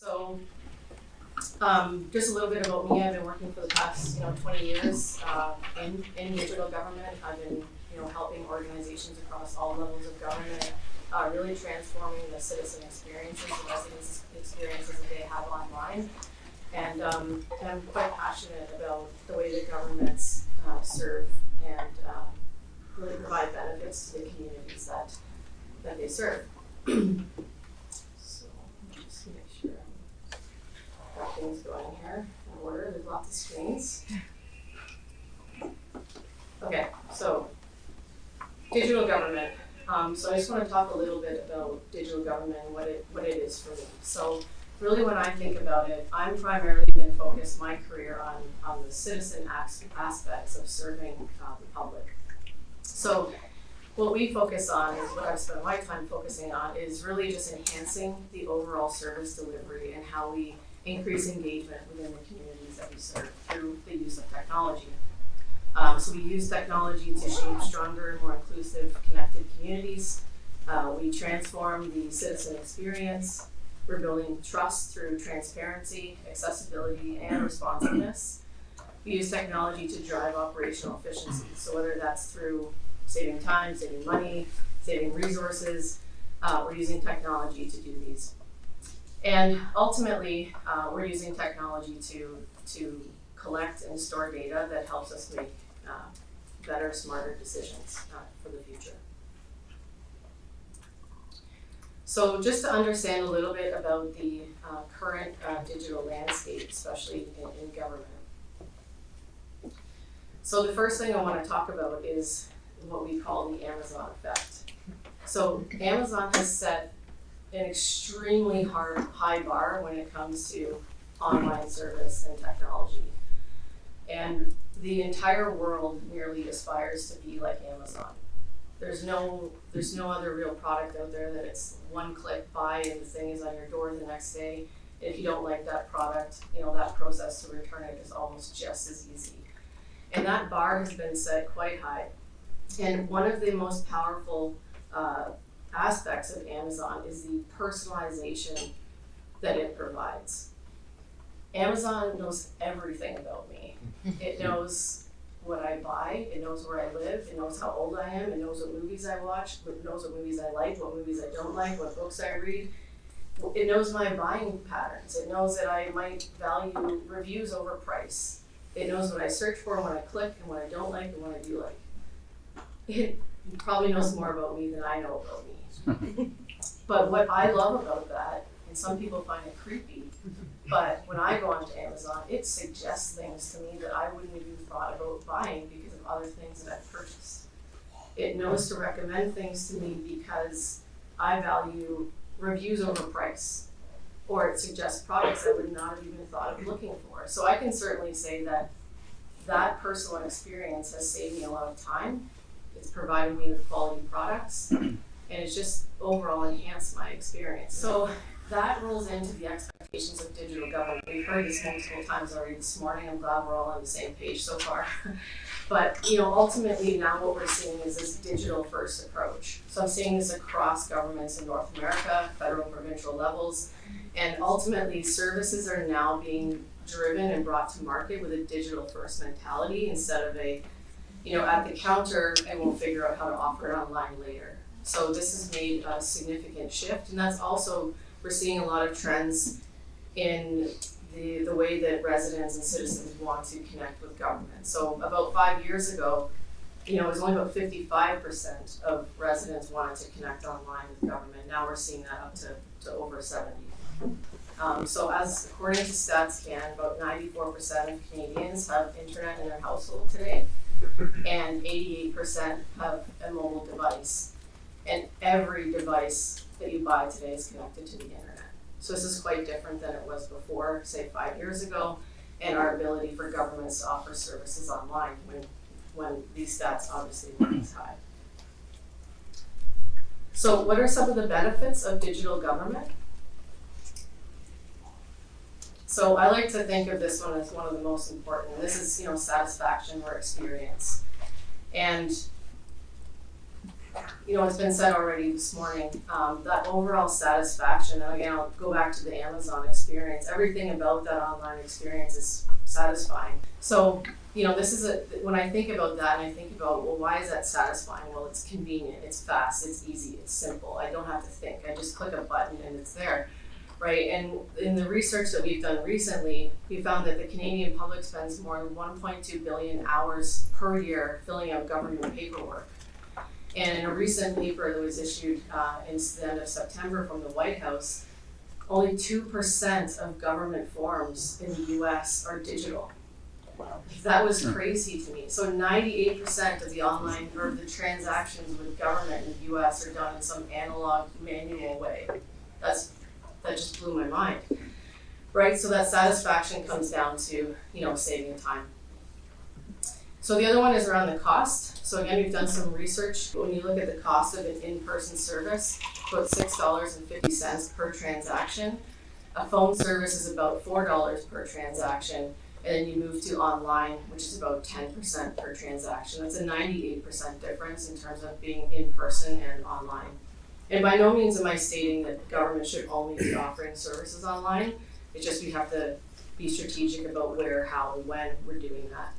So, just a little bit about me. I've been working for the past, 20 years in digital government. I've been, helping organizations across all levels of government, really transforming the citizen experiences, the residents' experiences that they have online. And I'm quite passionate about the way that governments serve and really provide benefits to the communities that they serve. So just make sure I've got things going here in order. There's lots of screens. Okay, so digital government. So I just want to talk a little bit about digital government and what it is for me. So really when I think about it, I'm primarily been focused my career on the citizen aspects of serving the public. So what we focus on is what I've spent my time focusing on is really just enhancing the overall service delivery and how we increase engagement within the communities that we serve through the use of technology. So we use technology to shape stronger and more inclusive, connected communities. We transform the citizen experience. We're building trust through transparency, accessibility, and responsiveness. We use technology to drive operational efficiency. So whether that's through saving time, saving money, saving resources, we're using technology to do these. And ultimately, we're using technology to collect and store data that helps us make better, smarter decisions for the future. So just to understand a little bit about the current digital landscape, especially in government. So the first thing I want to talk about is what we call the Amazon effect. So Amazon has set an extremely high bar when it comes to online service and technology. And the entire world nearly aspires to be like Amazon. There's no other real product out there that it's one click buy and the thing is on your door the next day. If you don't like that product, that process to return it is almost just as easy. And that bar has been set quite high. And one of the most powerful aspects of Amazon is the personalization that it provides. Amazon knows everything about me. It knows what I buy, it knows where I live, it knows how old I am, it knows what movies I watch, it knows what movies I like, what movies I don't like, what books I read. It knows my buying patterns. It knows that I might value reviews over price. It knows what I search for when I click and what I don't like and what I do like. It probably knows more about me than I know about me. But what I love about that, and some people find it creepy, but when I go onto Amazon, it suggests things to me that I wouldn't have even thought about buying because of other things that I've purchased. It knows to recommend things to me because I value reviews over price, or it suggests products I would not have even thought of looking for. So I can certainly say that personal experience has saved me a lot of time. It's provided me with quality products, and it's just overall enhanced my experience. So that rolls into the expectations of digital government. We've heard this multiple times already this morning. I'm glad we're all on the same page so far. But ultimately now what we're seeing is this digital first approach. So I'm seeing this across governments in North America, federal, provincial levels, and ultimately services are now being driven and brought to market with a digital first mentality instead of at the counter and we'll figure out how to offer it online later. So this has made a significant shift, and that's also, we're seeing a lot of trends in the way that residents and citizens want to connect with government. So about 5 years ago, it was only about 55% of residents wanted to connect online with government. Now we're seeing that up to over 70%. So as according to StatsCan, about 94% of Canadians have internet in their household today, and 88% have a mobile device. And every device that you buy today is connected to the internet. So this is quite different than it was before, say 5 years ago, and our ability for governments to offer services online when these stats obviously weren't as high. So what are some of the benefits of digital government? So I like to think of this one as one of the most important, and this is satisfaction or experience. And it's been said already this morning, that overall satisfaction, and again, I'll go back to the Amazon experience, everything about that online experience is satisfying. So, when I think about that and I think about, well, why is that satisfying? Well, it's convenient, it's fast, it's easy, it's simple. I don't have to think, I just click a button and it's there, right? And in the research that we've done recently, we found that the Canadian public spends more than 1.2 billion hours per year filling out government paperwork. And in a recent paper that was issued in the end of September from the White House, only 2% of government forms in the US are digital. Wow. That was crazy to me. So 98% of the online or the transactions with government in the US are done in some analog, manual way. That just blew my mind, right? So that satisfaction comes down to, saving time. So the other one is around the cost. So again, we've done some research. When you look at the cost of an in-person service, about $6.50 per transaction. A phone service is about $4 per transaction. And then you move to online, which is about 10% per transaction. That's a 98% difference in terms of being in person and online. And by no means am I stating that government should only be offering services online. It's just we have to be strategic about where, how, and when we're doing that.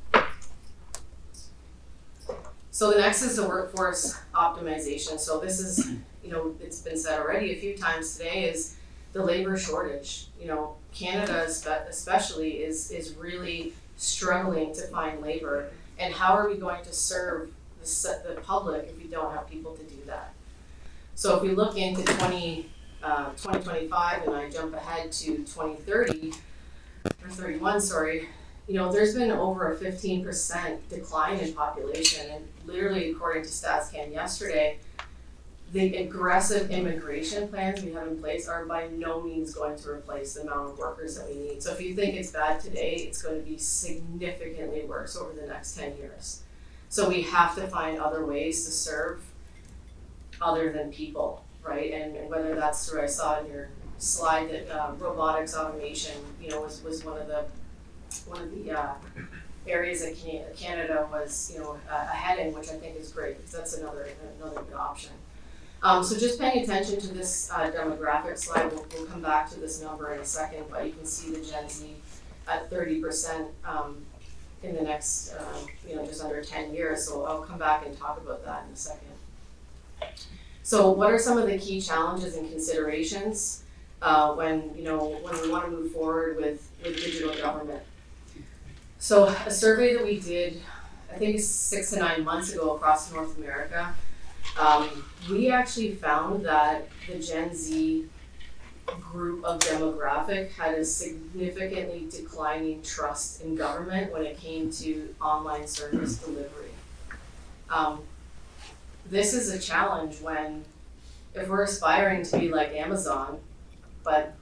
So the next is the workforce optimization. So this is, it's been said already a few times today, is the labor shortage. Canada especially is really struggling to find labor. And how are we going to serve the public if we don't have people to do that? So if we look into 2025 and I jump ahead to 2030, or 31, sorry, there's been over a 15% decline in population, and literally according to StatsCan yesterday, the aggressive immigration plans we have in place are by no means going to replace the amount of workers that we need. So if you think it's bad today, it's going to be significantly worse over the next 10 years. So we have to find other ways to serve other than people, right? And whether that's through, I saw in your slide that robotics automation, was one of the areas that Canada was, ahead in, which I think is great, because that's another good option. So just paying attention to this demographic slide, we'll come back to this number in a second, but you can see the Gen Z at 30% in the next, just under 10 years. So I'll come back and talk about that in a second. So what are some of the key challenges and considerations when we want to move forward with digital government? So a survey that we did, I think it's 6 to 9 months ago across North America, we actually found that the Gen Z group of demographic had a significantly declining trust in government when it came to online service delivery. This is a challenge if we're aspiring to be like Amazon, but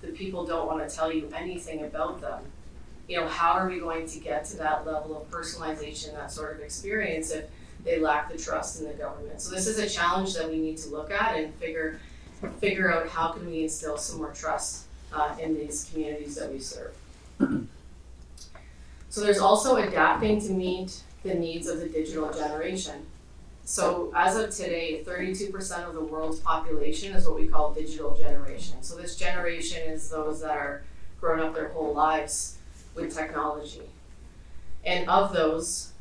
the people don't want to tell you anything about them. How are we going to get to that level of personalization, that sort of experience, if they lack the trust in the government? So this is a challenge that we need to look at and figure out how can we instill some more trust in these communities that we serve. So there's also adapting to meet the needs of the digital generation. So as of today, 32% of the world's population is what we call digital generation. So this generation is those that are grown up their whole lives with technology. And of those,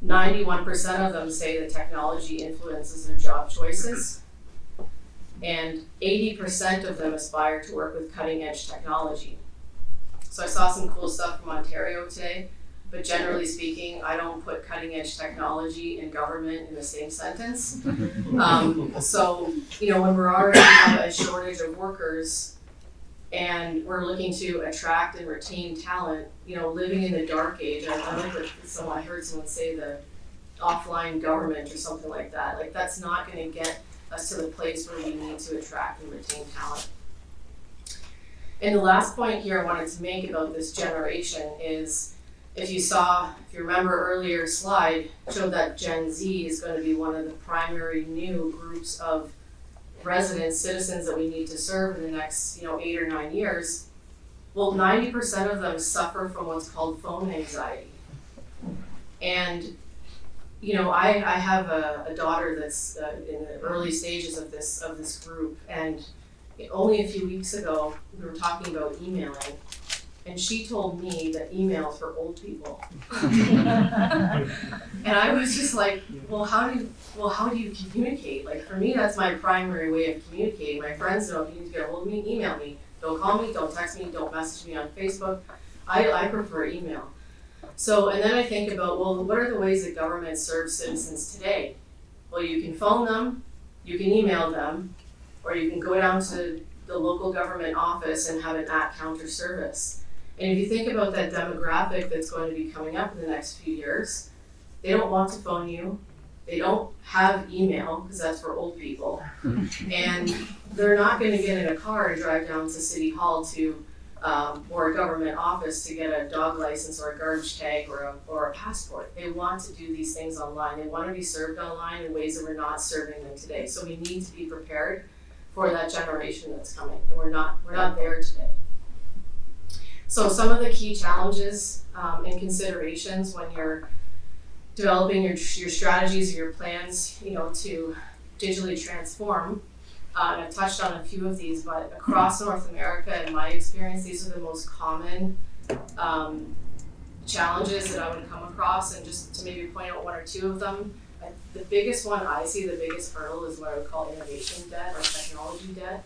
91% of them say that technology influences their job choices, and 80% of them aspire to work with cutting edge technology. So I saw some cool stuff from Ontario today, but generally speaking, I don't put cutting edge technology and government in the same sentence. So, when we're already have a shortage of workers and we're looking to attract and retain talent, living in the dark age, I heard someone say the offline government or something like that. Like, that's not going to get us to the place where we need to attract and retain talent. And the last point here I wanted to make about this generation is, if you remember earlier slide, showed that Gen Z is going to be one of the primary new groups of citizens that we need to serve in the next 8 or 9 years. Well, 90% of them suffer from what's called phone anxiety. And I have a daughter that's in the early stages of this group, and only a few weeks ago we were talking about emailing, and she told me that email's for old people. And I was just like, well, how do you communicate? Like, for me, that's my primary way of communicating. My friends know if you need to get a hold of me, email me. Don't call me, don't text me, don't message me on Facebook. I prefer email. So, and then I think about, well, what are the ways that government serves citizens today? Well, you can phone them, you can email them, or you can go down to the local government office and have an at-counter service. And if you think about that demographic that's going to be coming up in the next few years, they don't want to phone you, they don't have email, because that's for old people, and they're not going to get in a car and drive down to City Hall to or a government office to get a dog license or a garbage tag or a passport. They want to do these things online. They want to be served online in ways that we're not serving them today. So we need to be prepared for that generation that's coming, and we're not there today. So some of the key challenges and considerations when you're developing your strategies or your plans, to digitally transform. And I've touched on a few of these, but across North America, in my experience, these are the most common challenges that I would come across. And just to maybe point out one or two of them, the biggest one I see, the biggest hurdle, is what I would call innovation debt or technology debt.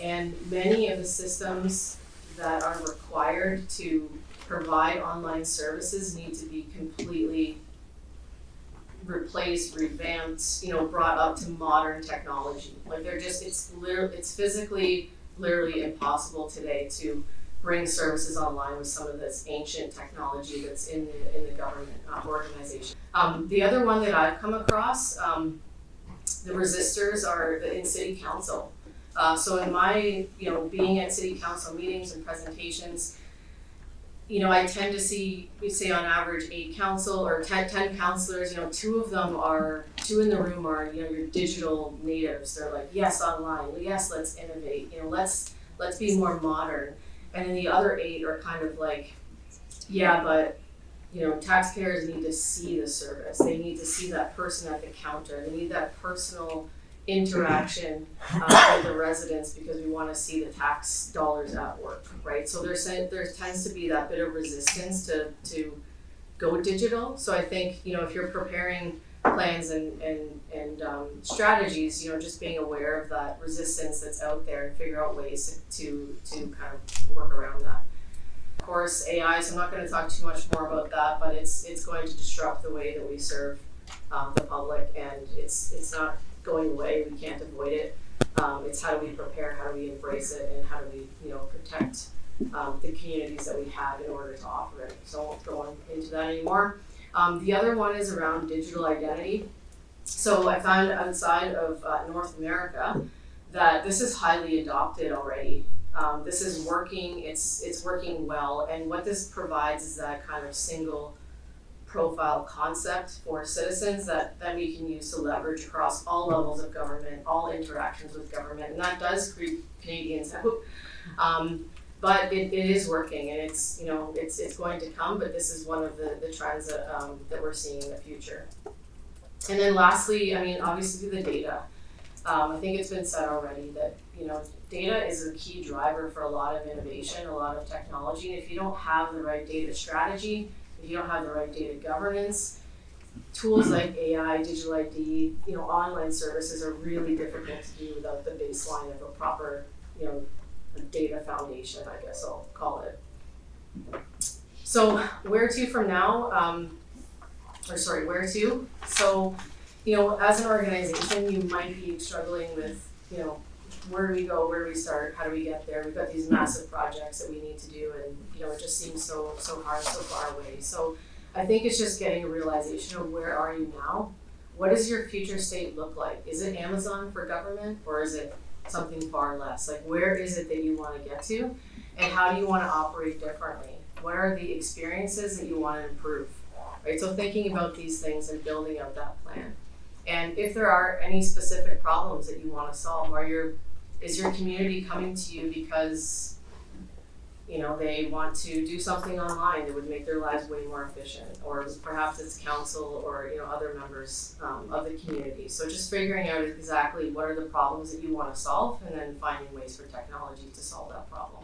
And many of the systems that are required to provide online services need to be completely replaced, revamped, brought up to modern technology. Like it's physically, literally impossible today to bring services online with some of this ancient technology that's in the government organization. The other one that I've come across, the resistors are in city council. So in my, being at city council meetings and presentations, I tend to see, we say on average 8 council or 10 councilors, 2 in the room are, your digital natives. They're like, yes, online, yes, let's innovate, let's be more modern. And then the other 8 are kind of like, yeah, but, taxpayers need to see the service. They need to see that person at the counter. They need that personal interaction with the residents because we want to see the tax dollars at work, right? So there tends to be that bit of resistance to go digital. So I think, if you're preparing plans and strategies, just being aware of that resistance that's out there and figure out ways to kind of work around that. Of course, AI, so I'm not going to talk too much more about that, but it's going to disrupt the way that we serve the public, and it's not going away. We can't avoid it. It's how do we prepare, how do we embrace it, and how do we, protect the communities that we have in order to offer it. So I won't go into that anymore. The other one is around digital identity. So I found outside of North America that this is highly adopted already. This is working, it's working well, and what this provides is that kind of single profile concept for citizens that then we can use to leverage across all levels of government, all interactions with government, and that does creep Canadians out. But it is working, and it's going to come, but this is one of the trends that we're seeing in the future. And then lastly, obviously the data. I think it's been said already that data is a key driver for a lot of innovation, a lot of technology. And if you don't have the right data strategy, if you don't have the right data governance, tools like AI, digital ID, online services are really difficult to do without the baseline of a proper, data foundation, I guess I'll call it. So where to from now? Where to? So, as an organization, you might be struggling with, where do we go? Where do we start? How do we get there? We've got these massive projects that we need to do, and it just seems so hard, so far away. So I think it's just getting a realization of where are you now? What does your future state look like? Is it Amazon for government, or is it something far less? Like, where is it that you want to get to, and how do you want to operate differently? What are the experiences that you want to improve? Right. So thinking about these things and building out that plan. And if there are any specific problems that you want to solve, is your community coming to you because, they want to do something online that would make their lives way more efficient, or perhaps it's council or, other members of the community. So just figuring out exactly what are the problems that you want to solve and then finding ways for technology to solve that problem.